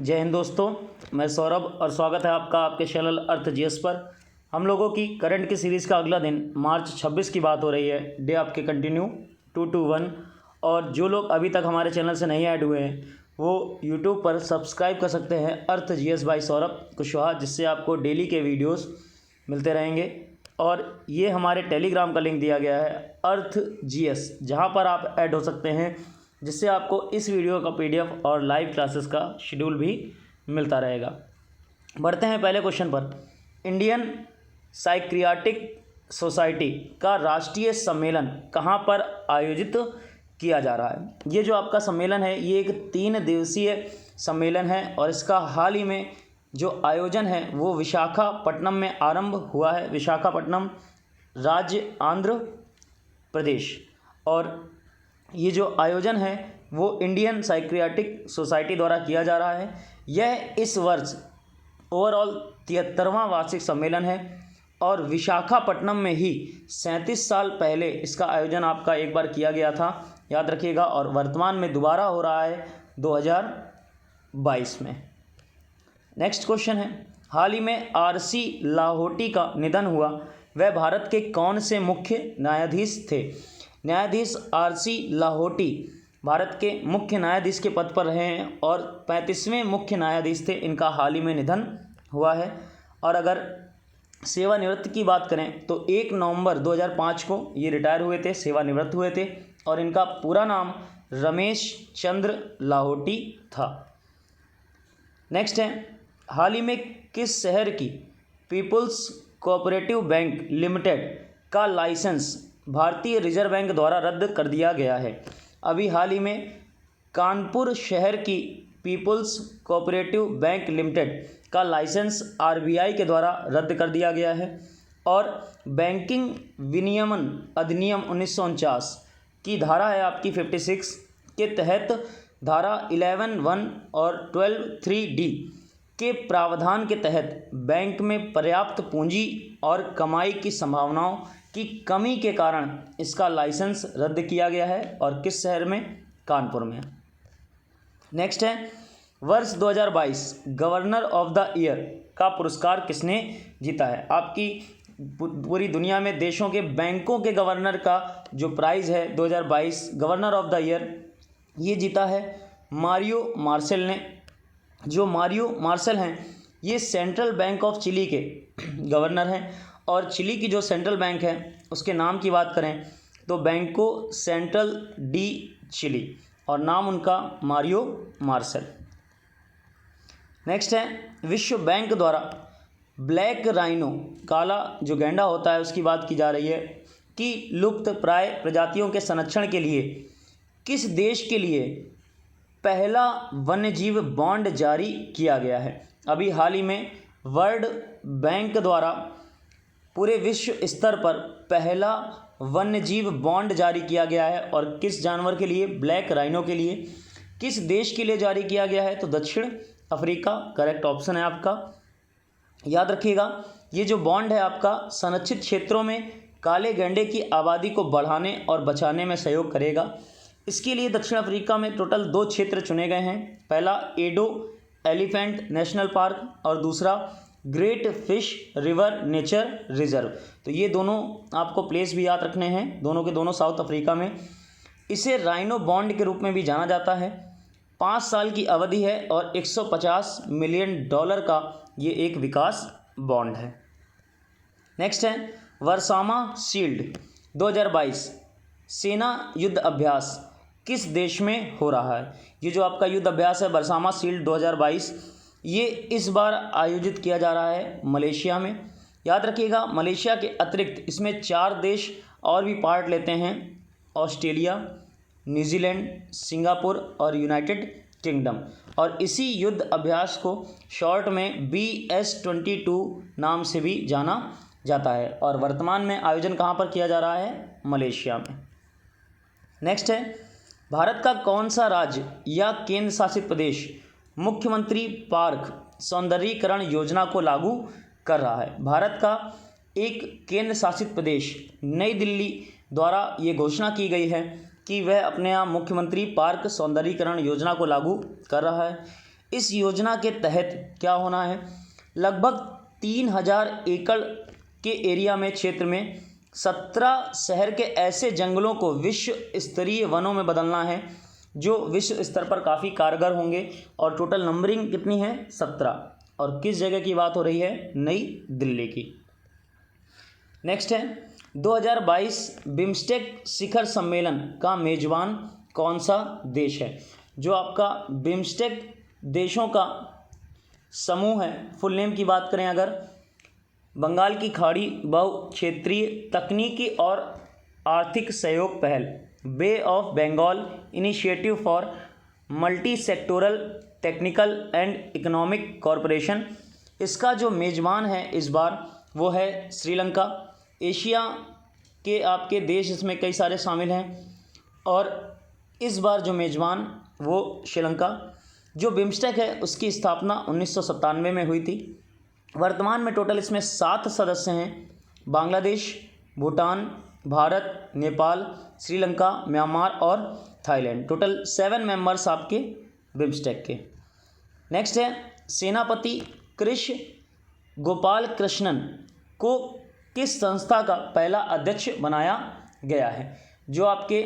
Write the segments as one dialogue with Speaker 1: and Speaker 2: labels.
Speaker 1: जय हिंद दोस्तों, मैं सौरभ और स्वागत है आपका आपके चैनल अर्थ जीएस पर। हम लोगों की करंट की सीरीज़ का अगला दिन मार्च 26 की बात हो रही है। डे आपके कंटिन्यू 221। और जो लोग अभी तक हमारे चैनल से नहीं ऐड हुए हैं वो यूट्यूब पर सब्सक्राइब कर सकते हैं अर्थ जीएस बाय सौरभ कुशवाहा, जिससे आपको डेली के वीडियोस मिलते रहेंगे। और ये हमारे टेलीग्राम का लिंक दिया गया है अर्थ जीएस, जहाँ पर आप ऐड हो सकते हैं, जिससे आपको इस वीडियो का पीडीएफ और लाइव क्लासेस का शेड्यूल भी मिलता रहेगा। बढ़ते हैं पहले क्वेश्चन पर। इंडियन साइक्रियाटिक सोसाइटी का राष्ट्रीय सम्मेलन कहाँ पर आयोजित किया जा रहा है? ये जो आपका सम्मेलन है ये एक 3 दिवसीय सम्मेलन है और इसका हाल ही में जो आयोजन है वो विशाखापट्टनम में आरंभ हुआ है। विशाखापट्टनम राज्य आंध्र प्रदेश। और ये जो आयोजन है वो इंडियन साइक्रियाटिक सोसाइटी द्वारा किया जा रहा है। यह इस वर्ष ओवरऑल 73वां वार्षिक सम्मेलन है और विशाखापट्टनम में ही 37 साल पहले इसका आयोजन आपका एक बार किया गया था, याद रखिएगा। और वर्तमान में दोबारा हो रहा है 2022 में। नेक्स्ट क्वेश्चन है, हाल ही में आरसी लाहोटी का निधन हुआ, वह भारत के कौन से मुख्य न्यायाधीश थे? न्यायाधीश आरसी लाहोटी भारत के मुख्य न्यायाधीश के पद पर रहे हैं और 35वें मुख्य न्यायाधीश थे। इनका हाल ही में निधन हुआ है। और अगर सेवानिवृत्त की बात करें तो 1 नवंबर 2005 को ये रिटायर हुए थे, सेवानिवृत्त हुए थे। और इनका पूरा नाम रमेश चंद्र लाहोटी था। नेक्स्ट है, हाल ही में किस शहर की पीपुल्स कोऑपरेटिव बैंक लिमिटेड का लाइसेंस भारतीय रिजर्व बैंक द्वारा रद्द कर दिया गया है? अभी हाल ही में कानपुर शहर की पीपुल्स कोऑपरेटिव बैंक लिमिटेड का लाइसेंस आरबीआई के द्वारा रद्द कर दिया गया है। और बैंकिंग विनियमन अधिनियम 1949 की धारा है आपकी 56 के तहत धारा 11(1) और 12(3)(d) के प्रावधान के तहत बैंक में पर्याप्त पूंजी और कमाई की संभावनाओं की कमी के कारण इसका लाइसेंस रद्द किया गया है। और किस शहर में? कानपुर में। नेक्स्ट है, वर्ष 2022 गवर्नर ऑफ द ईयर का पुरस्कार किसने जीता है? आपकी पूरी दुनिया में देशों के बैंकों के गवर्नर का जो प्राइज़ है 2022 गवर्नर ऑफ द ईयर, ये जीता है मारियो मार्सेल ने। जो मारियो मार्सेल हैं ये सेंट्रल बैंक ऑफ चिली के गवर्नर हैं। और चिली की जो सेंट्रल बैंक है उसके नाम की बात करें तो बैंको सेंट्रल डी चिली, और नाम उनका मारियो मार्सेल। नेक्स्ट है, विश्व बैंक द्वारा ब्लैक राइनो काला जो गैंडा होता है उसकी बात की जा रही है कि लुप्त प्राय प्रजातियों के संरक्षण के लिए किस देश के लिए पहला वन्यजीव बॉन्ड जारी किया गया है? अभी हाल ही में वर्ल्ड बैंक द्वारा पूरे विश्व स्तर पर पहला वन्यजीव बॉन्ड जारी किया गया है। और किस जानवर के लिए? ब्लैक राइनो के लिए। किस देश के लिए जारी किया गया है? तो दक्षिण अफ्रीका करेक्ट ऑप्शन है आपका। याद रखिएगा, ये जो बॉन्ड है आपका संरक्षित क्षेत्रों में काले गैंडे की आबादी को बढ़ाने और बचाने में सहयोग करेगा। इसके लिए दक्षिण अफ्रीका में टोटल 2 क्षेत्र चुने गए हैं। पहला एडो एलिफेंट नेशनल पार्क और दूसरा great fish river nature reserve. तो ये दोनों आपको प्लेस भी याद रखने हैं, दोनों के दोनों साउथ अफ्रीका में। इसे राइनो बॉन्ड के रूप में भी जाना जाता है। 5 साल की अवधि है और $150 मिलियन का ये एक विकास बॉन्ड है। नेक्स्ट है, वर्सामा शील्ड 2022 सेना युद्ध अभ्यास किस देश में हो रहा है? ये जो आपका युद्ध अभ्यास है वर्सामा शील्ड 2022 ये इस बार आयोजित किया जा रहा है मलेशिया में। याद रखिएगा, मलेशिया के अतिरिक्त इसमें 4 देश और भी पार्ट लेते हैं, ऑस्ट्रेलिया, न्यूजीलैंड, सिंगापुर और यूनाइटेड किंगडम। और इसी युद्ध अभ्यास को शॉर्ट में BS-22 नाम से भी जाना जाता है। और वर्तमान में आयोजन कहाँ पर किया जा रहा है? मलेशिया में। नेक्स्ट है, भारत का कौन सा राज्य या केंद्र शासित प्रदेश मुख्यमंत्री पार्क सौंदर्यीकरण योजना को लागू कर रहा है? भारत का एक केंद्र शासित प्रदेश नई दिल्ली द्वारा ये घोषणा की गई है कि वह अपने यहाँ मुख्यमंत्री पार्क सौंदर्यीकरण योजना को लागू कर रहा है। इस योजना के तहत क्या होना है, लगभग 3000 एकड़ के एरिया में, क्षेत्र में 17 शहर के ऐसे जंगलों को विश्व स्तरीय वनों में बदलना है जो विश्व स्तर पर काफ़ी कारगर होंगे। और टोटल नंबरिंग कितनी है, 17। और किस जगह की बात हो रही है, नई दिल्ली की। नेक्स्ट है 2022 बिम्स्टेक शिखर सम्मेलन का मेजबान कौन सा देश है। जो आपका बिम्स्टेक देशों का समूह है, फुल नेम की बात करें अगर, बंगाल की खाड़ी बहुक्षेत्रीय तकनीकी और आर्थिक सहयोग पहल, Bay of Bengal Initiative for Multi Sectoral Technical and Economic Corporation, इसका जो मेज़बान है इस बार वो है श्रीलंका। एशिया के आपके देश इसमें कई सारे शामिल हैं और इस बार जो मेज़बान वो श्रीलंका। जो बिम्स्टेक है उसकी स्थापना 1997 में हुई थी। वर्तमान में टोटल इसमें 7 सदस्य हैं, बांग्लादेश, भूटान, भारत, नेपाल, श्रीलंका, म्यांमार और थाईलैंड। टोटल 7 मेंबर्स आपके बिम्स्टेक के। नेक्स्ट है सेनापति कृष्ण गोपाल कृष्णन को किस संस्था का पहला अध्यक्ष बनाया गया है। जो आपके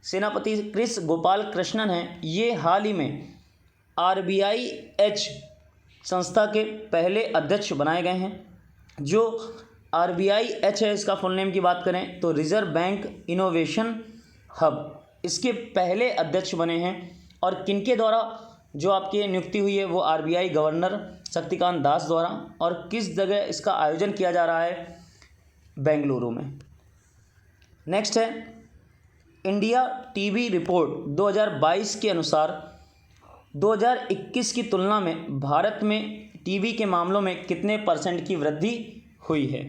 Speaker 1: सेनापति कृष्ण गोपाल कृष्णन हैं, ये हाल ही में RBIH संस्था के पहले अध्यक्ष बनाए गए हैं। जो RBIH है, इसका फुल नेम की बात करें तो रिजर्व बैंक इनोवेशन हब, इसके पहले अध्यक्ष बने हैं। और किनके द्वारा जो आपकी नियुक्ति हुई है, वो RBI गवर्नर शक्तिकांत दास द्वारा। और किस जगह इसका आयोजन किया जा रहा है, बेंगलुरु में। नेक्स्ट है इंडिया टीबी रिपोर्ट 2022 के अनुसार 2021 की तुलना में भारत में टीबी के मामलों में कितने % की वृद्धि हुई है।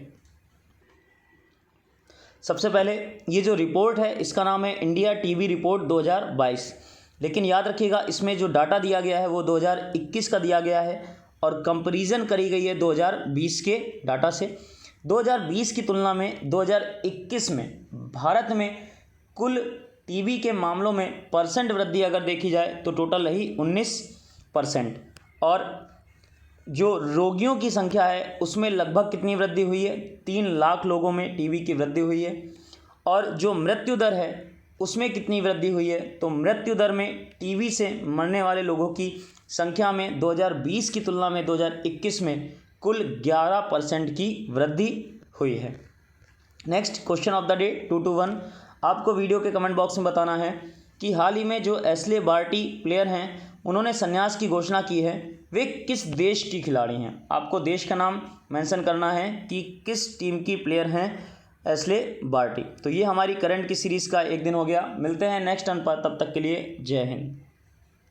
Speaker 1: सबसे पहले ये जो रिपोर्ट है इसका नाम है इंडिया टीबी रिपोर्ट 2022, लेकिन याद रखिएगा इसमें जो डाटा दिया गया है वो 2021 का दिया गया है और कंपैरिजन करी गई है 2020 के डाटा से। 2020 की तुलना में 2021 में भारत में कुल टीबी के मामलों में % वृद्धि अगर देखी जाए तो टोटल रही 19%। और जो रोगियों की संख्या है उसमें लगभग कितनी वृद्धि हुई है, 3 लाख लोगों में टीबी की वृद्धि हुई है। और जो मृत्यु दर है उसमें कितनी वृद्धि हुई है, तो मृत्यु दर में टीबी से मरने वाले लोगों की संख्या में 2020 की तुलना में 2021 में कुल 11% की वृद्धि हुई है। Next question of the day 2 to 1। आपको वीडियो के कमेंट बॉक्स में बताना है कि हाल ही में जो एशले बार्टी प्लेयर हैं उन्होंने संन्यास की घोषणा की है, वे किस देश की खिलाड़ी हैं। आपको देश का नाम मेंशन करना है कि किस टीम की प्लेयर हैं एशले बार्टी। तो ये हमारी करंट की सीरीज़ का एक दिन हो गया। मिलते हैं नेक्स्ट टर्न पर, तब तक के लिए जय हिंद।